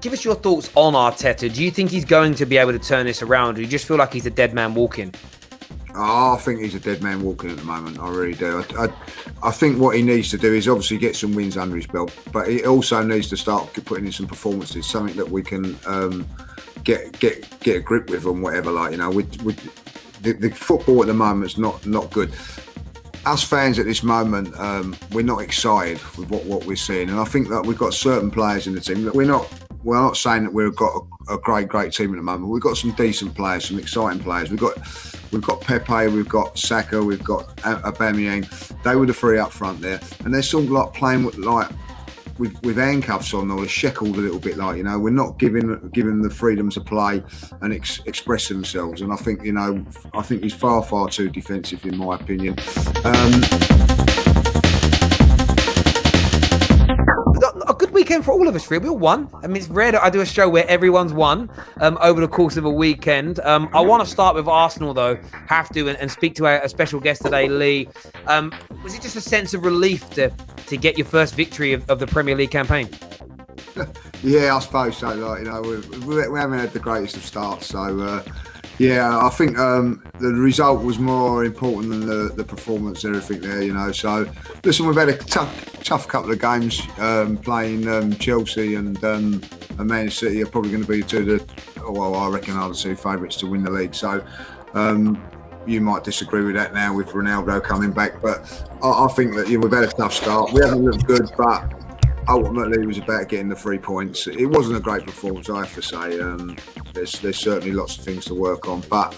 Give us your thoughts on Arteta. Do you think he's going to be able to turn this around? Or do you just feel like he's a dead man walking? Oh, I think he's a dead man walking at the moment. I really do. I think what he needs to do is obviously get some wins under his belt, but he also needs to start putting in some performances, something that we can get a grip with and whatever. Like, you know, with the football at the moment is not good. Us fans at this moment, we're not excited with what we're seeing, and I think that we've got certain players in the team that we're not saying that we've got a great team at the moment. We've got some decent players, some exciting players. We've got Pepe, we've got Saka, we've got Aubameyang. They were the three up front there, and they're sort of like playing with handcuffs on, or shackled a little bit. Like, you know, we're not giving the freedom to play and express themselves. And I think, you know, he's far too defensive, in my opinion. A good weekend for all of us, really. We all won. I mean, it's rare that I do a show where everyone's won over the course of a weekend. I want to start with Arsenal, though. Have to, and speak to a special guest today, Lee. Was it just a sense of relief to get your first victory of the Premier League campaign? Yeah, I suppose so. Like, you know, we haven't had the greatest of starts, so yeah, I think the result was more important than the performance and everything there, you know. So, listen, we've had a tough couple of games playing Chelsea and Man City are probably going to be I reckon are the two favourites to win the league. So, you might disagree with that now with Ronaldo coming back, but I think that we've had a tough start. We haven't looked good, but ultimately it was about getting the 3 points. It wasn't a great performance, I have to say. There's certainly lots of things to work on, but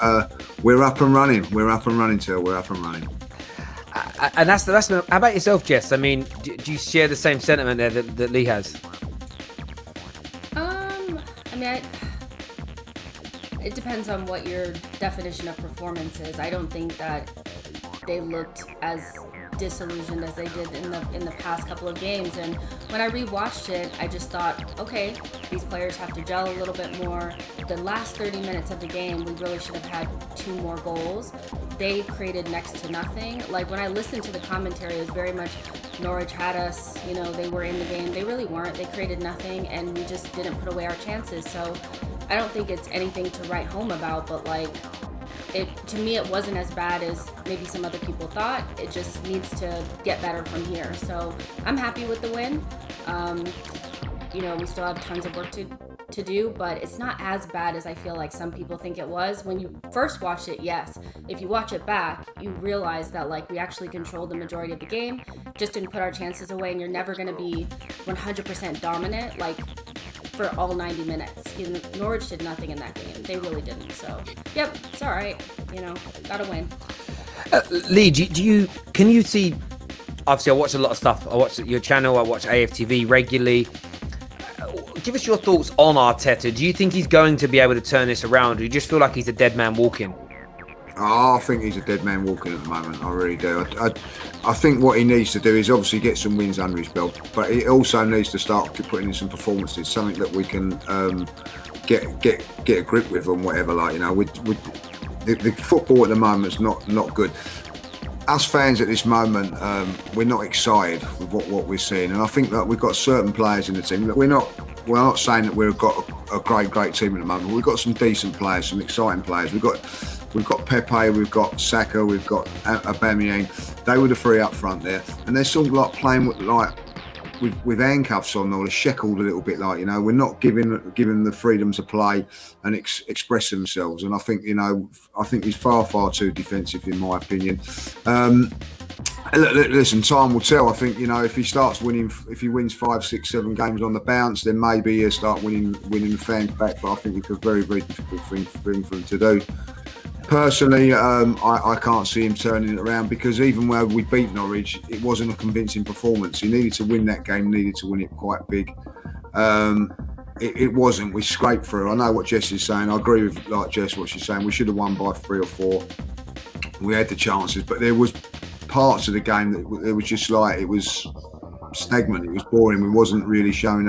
we're up and running. We're up and running, Till. We're up and running. And that's how about yourself, Jess? I mean, do you share the same sentiment there that Lee has? I mean, it depends on what your definition of performance is. I don't think that they looked as disillusioned as they did in the past couple of games, and when I rewatched it, I just thought, okay, these players have to gel a little bit more. The last 30 minutes of the game, we really should have had 2 more goals. They created next to nothing. Like, when I listened to the commentary, it was very much Norwich had us, you know, they were in the game. They really weren't. They created nothing, and we just didn't put away our chances. So I don't think it's anything to write home about, but like, to me, it wasn't as bad as maybe some other people thought. It just needs to get better from here. So I'm happy with the win. You know, we still have tons of work to do, but it's not as bad as I feel like some people think it was. When you first watched it, yes. If you watch it back, you realize that like we actually controlled the majority of the game, just didn't put our chances away, and you're never going to be 100% dominant like for all 90 minutes. You know, Norwich did nothing in that game. They really didn't. So, yep, it's all right. You know, gotta win. Lee, can you see? Obviously, I watch a lot of stuff. I watch your channel. I watch AFTV regularly. Give us your thoughts on Arteta. Do you think he's going to be able to turn this around? Or do you just feel like he's a dead man walking? Oh, I think he's a dead man walking at the moment. I really do. I think what he needs to do is obviously get some wins under his belt, but he also needs to start putting in some performances, something that we can get a grip with and whatever. Like, you know, with the football at the moment is not good. Us fans at this moment, we're not excited with what we're seeing, and I think that we've got certain players in the team that we're not saying that we've got a great team at the moment. We've got some decent players, some exciting players. We've got Pepe, we've got Saka, we've got Aubameyang. They were the three up front there, and they're sort of like playing with handcuffs on, or shackled a little bit. Like, you know, we're not giving the freedom to play and express themselves. And I think, you know, he's far too defensive, in my opinion. Listen, time will tell. I think, you know, if he wins 5, 6, 7 games on the bounce, then maybe he'll start winning the fans back. But I think it's a very difficult thing for him to do. Personally, I can't see him turning it around, because even where we beat Norwich, it wasn't a convincing performance. He needed to win that game, needed to win it quite big. It wasn't. We scraped through. I know what Jess is saying. I agree with Jess, what she's saying. We should have won by 3 or 4. We had the chances, but there was parts of the game that it was just like, it was stagnant. It was boring. We wasn't really showing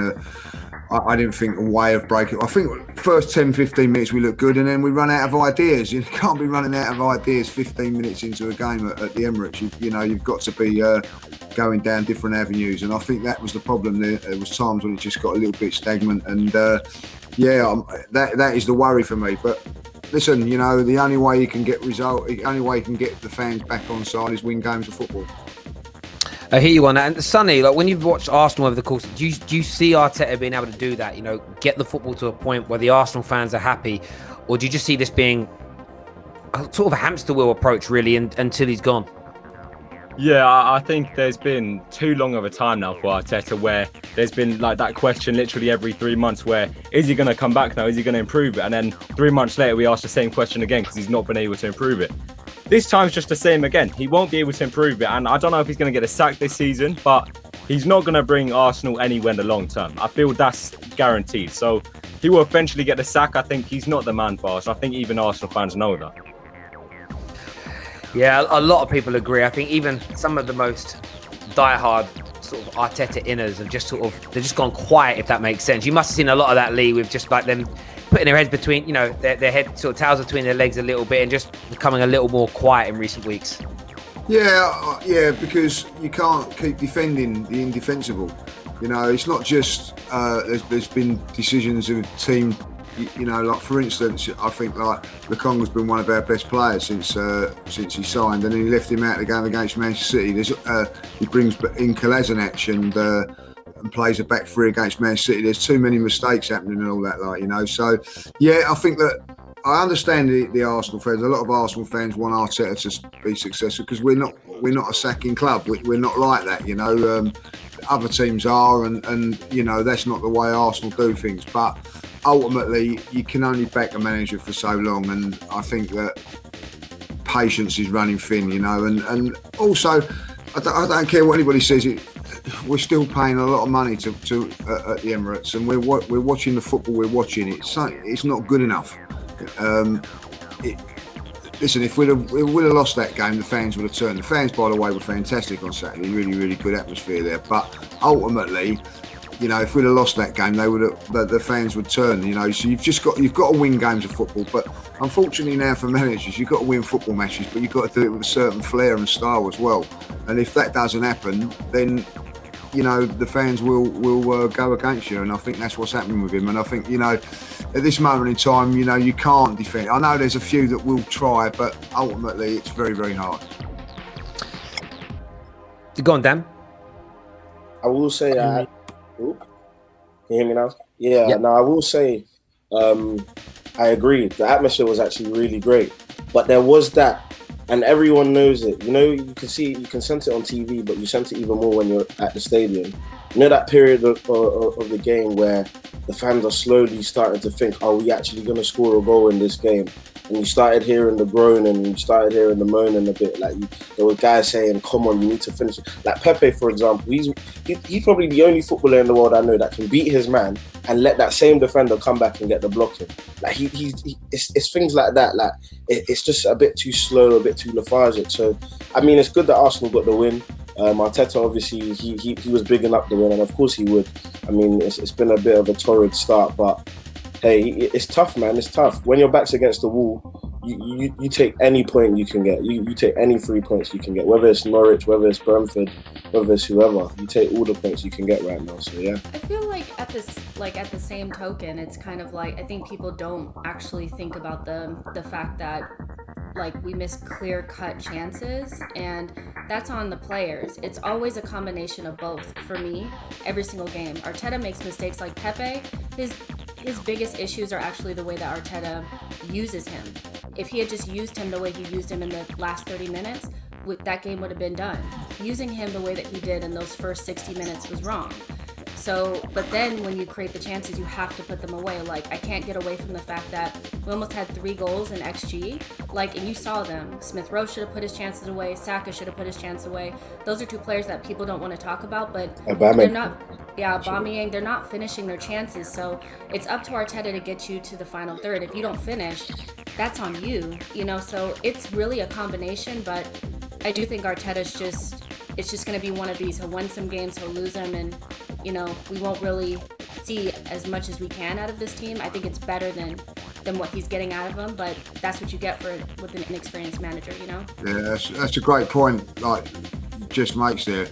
I didn't think a way of breaking. I think first 10, 15 minutes we looked good, and then we run out of ideas. You can't be running out of ideas 15 minutes into a game at the Emirates. You've got to be going down different avenues, and I think that was the problem. There was times when it just got a little bit stagnant, and that is the worry for me. But listen, the only way you can get the only way you can get the fans back on side is win games of football. I hear you on that. And Sonny, like when you've watched Arsenal over the course, do you see Arteta being able to do that? Get the football to a point where the Arsenal fans are happy, or do you just see this being a sort of a hamster wheel approach, really, until he's gone? Yeah, I think there's been too long of a time now for Arteta where there's been like that question literally every 3 months where is he going to come back now? Is he going to improve it? And then 3 months later, we ask the same question again because he's not been able to improve it. This time's just the same again. He won't be able to improve it. And I don't know if he's going to get a sack this season, but he's not going to bring Arsenal anywhere in the long term. I feel that's guaranteed. So he will eventually get the sack. I think he's not the man for Arsenal. I think even Arsenal fans know that. Yeah, a lot of people agree. I think even some of the most diehard sort of Arteta inners have they've just gone quiet, if that makes sense. You must have seen a lot of that, Lee, with just like them putting their heads between, their head sort of tails between their legs a little bit and just becoming a little more quiet in recent weeks. Yeah, because you can't keep defending the indefensible. It's not just there's been decisions of team. Like for instance, I think like Lukonga's been one of our best players since he signed, and then he left him out of the game against Manchester City. He brings in Kolasinac and plays a back three against Manchester City. There's too many mistakes happening and all that, So yeah, I think that I understand the Arsenal fans. A lot of Arsenal fans want Arteta to be successful because we're not a sacking club. We're not like that, Other teams are, and that's not the way Arsenal do things. But ultimately, you can only back a manager for so long, and I think that patience is running thin, and also I don't care what anybody says. We're still paying a lot of money to at the Emirates, and we're watching the football we're watching. It's not good enough. Listen, if we'd have lost that game, the fans would have turned. The fans, by the way, were fantastic on Saturday. Really, really good atmosphere there. But ultimately, if we'd have lost that game, the fans would turn. So you've got to win games of football. But unfortunately now for managers, you've got to win football matches, but you've got to do it with a certain flair and style as well. And if that doesn't happen, then the fans will go against you, and I think that's what's happening with him. And I think at this moment in time, you can't defend. I know there's a few that will try, but ultimately it's very, very hard. Go on, Dan. I will say that. Can you hear me now? Yeah. Yep. No, I will say I agree. The atmosphere was actually really great, but there was that. And everyone knows it. You can sense it on TV, but you sense it even more when you're at the stadium. That period of the game where the fans are slowly starting to think, are we actually going to score a goal in this game? And you started hearing the groan and you started hearing the moaning a bit. There were guys saying, come on, you need to finish it. Like Pepe, for example, he's probably the only footballer in the world I know that can beat his man and let that same defender come back and get the blocking. It's things like that. It's just a bit too slow, a bit too lethargic. So, it's good that Arsenal got the win. Arteta, obviously, he was bigging up the win, and of course he would. It's been a bit of a torrid start, but hey, it's tough, man. It's tough. When your back's against the wall, you take any point you can get. You take any 3 points you can get, whether it's Norwich, whether it's Brentford, whether it's whoever. You take all the points you can get right now. So yeah. I feel like at the same token, it's kind of like I think people don't actually think about the fact that we miss clear-cut chances, and that's on the players. It's always a combination of both for me every single game. Arteta makes mistakes like Pepe. His biggest issues are actually the way that Arteta uses him. If he had just used him the way he used him in the last 30 minutes, that game would have been done. Using him the way that he did in those first 60 minutes was wrong. So, but then when you create the chances, you have to put them away. I can't get away from the fact that we almost had 3 goals in XG. And you saw them. Smith Rowe should have put his chances away. Saka should have put his chance away. Those are 2 players that people don't want to talk about, but they're not. Yeah, Aubameyang, they're not finishing their chances. So it's up to Arteta to get you to the final third. If you don't finish, that's on you. So it's really a combination, but I do think Arteta's it's just going to be one of these. He'll win some games, he'll lose them, and we won't really see as much as we can out of this team. I think it's better than what he's getting out of them, but that's what you get with an inexperienced manager, you know? Yeah, that's a great point, like just makes there.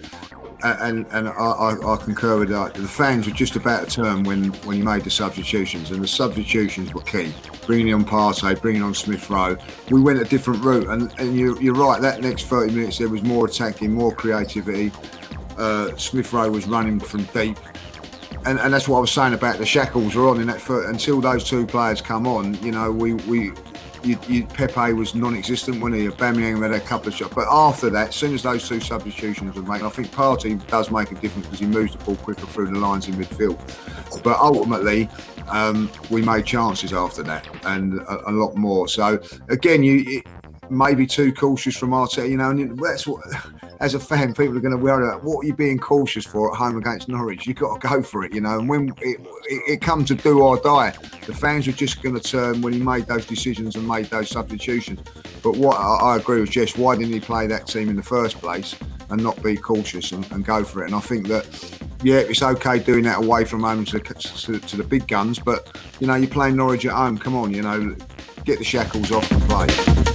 And I concur with that. The fans were just about to turn when you made the substitutions, and the substitutions were key. Bringing on Partey, bringing on Smith Rowe. We went a different route, and you're right, that next 30 minutes there was more attacking, more creativity. Smith Rowe was running from deep. And that's what I was saying about the shackles are on in that foot. Until those two players come on, you know, Pepe was non-existent when he Aubameyang had a couple of shots. But after that, as soon as those two substitutions were made, I think Partey does make a difference because he moves the ball quicker through the lines in midfield. But ultimately, we made chances after that, and a lot more. So again, you maybe too cautious from Arteta, you know, and that's what, as a fan, people are going to worry about what are you being cautious for at home against Norwich. You've got to go for it, you know, and when it comes to do or die, the fans are just going to turn when he made those decisions and made those substitutions. But what I agree with Jess, why didn't he play that team in the first place and not be cautious and go for it? And I think that, yeah, it's okay doing that away from home to the big guns, but, you know, you're playing Norwich at home, come on, you know, get the shackles off and play.